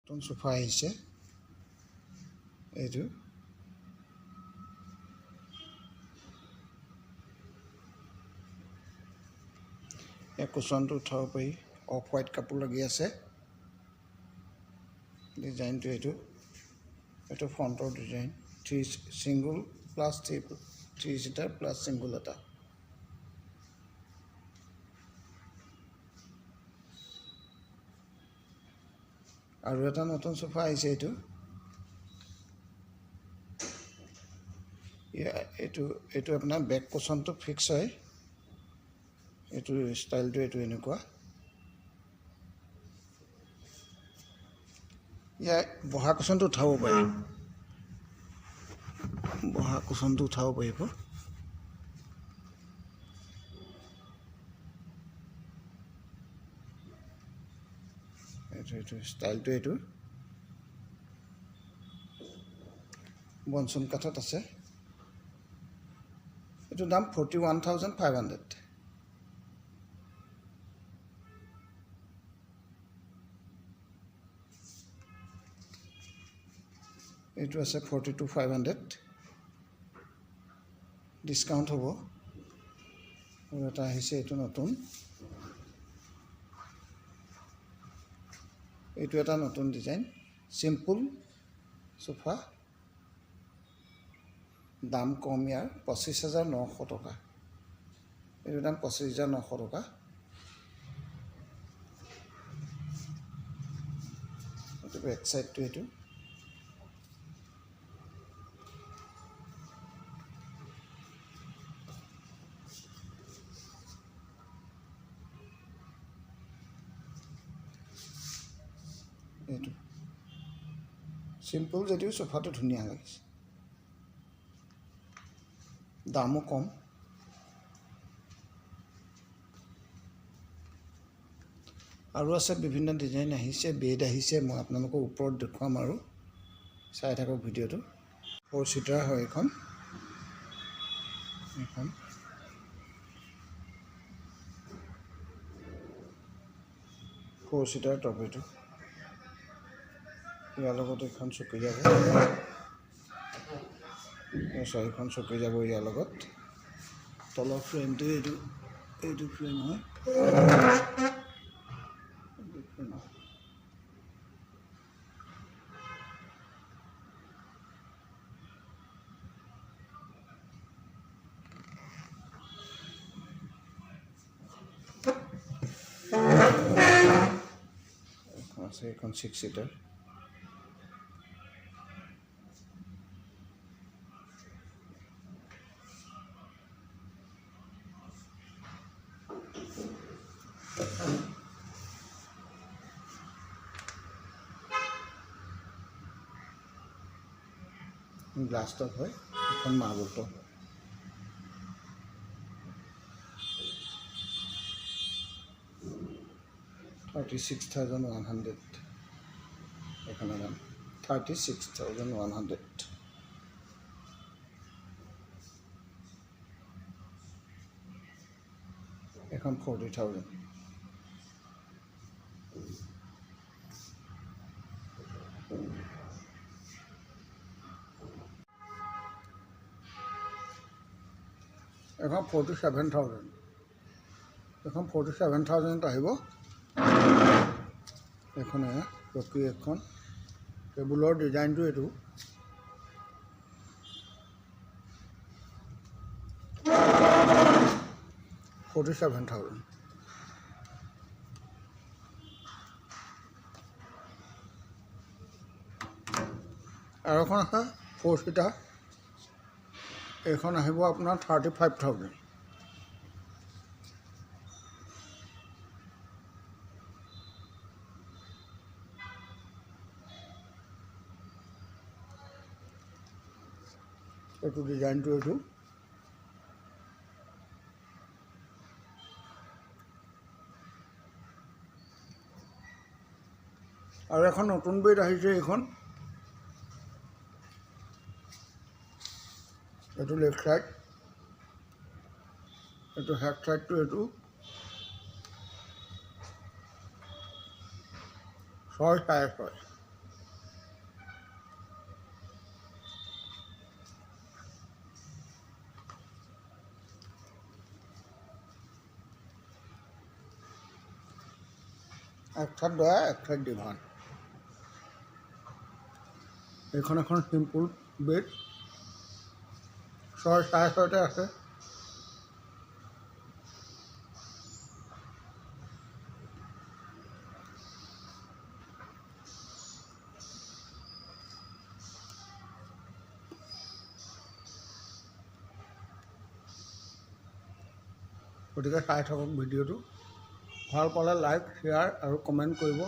নতুন সোফা আহিছে এইটো এই কুচনটো উঠাব পাৰি অফ হোৱাইট কাপোৰ লাগি আছে ডিজাইনটো এইটো ফ্ৰণ্টৰ design single plus three seater plus single এটা আৰু এটা নতুন সোফা আহিছে এইটো আপোনাৰ বেক কুচনটো ফিক্স হয় এইটো ষ্টাইলটো এনেকুৱা ইয়াৰ বহা কুচনটো উঠাব পাৰি এইটো ষ্টাইলটো বনচুম কাঠত আছে এইটো দাম 41,500 এইটো আছে 42,500 ডিছকাউণ্ট হ'ব আৰু এটা আহিছে এইটো নতুন এইটো এটা নতুন ডিজাইন চিম্পুল সোফা দাম কম ইয়াৰ 25,900 টকা এইটো দাম 25,900 টকা এইটো বেক চাইডটো এইটো চিম্পুল যদিও সোফাটো ধুনীয়া লাগিছে দামো কম আৰু আছে বিভিন্ন ডিজাইন আহিছে বেড আহিছে মই আপোনালোকক ওপৰত দেখুৱাম আৰু চাই থাকক ভিডিঅ'টো 4 ছিটাৰ হয় এখন 4 ছিটাৰ টপ এইটো ইয়াৰ লগত এখন চকী যাব 4খন চকী যাব ইয়াৰ লগত তলৰ ফ্ৰেমটো এইটো ফ্ৰেম হয় আছে এখন 6 ছিটাৰ গ্লাছ টপ হয় এখন মাৰ্বল টপ 36,100 এখনৰ দাম 36,100 এখন 40,000 এখন 47,000 এখন 47,000 আহিব এখনে চকী এখন টেবুলৰ ডিজাইনটো এইটো 47,000 আৰু এখন আছে 4 ছিটাৰ এইখন আহিব আপোনাৰ 35,000 এইটো ডিজাইনটো এইটো আৰু এখন নতুন বেড আহিছে এইখন এইটো লেফ্ট সাইড এইটো হেড সাইডটো এইটো 6 চাৰে 6 এক ঠাইত দয়া এক ঠাইত ডিভান। এইখন এখন চিম্পুল বেড, 6.5 আছে। গতিকে চাই থাকক ভিডিঅ'টো। ভাল পালে লাইক, শ্বেয়াৰ আৰু কমেণ্ট কৰিব।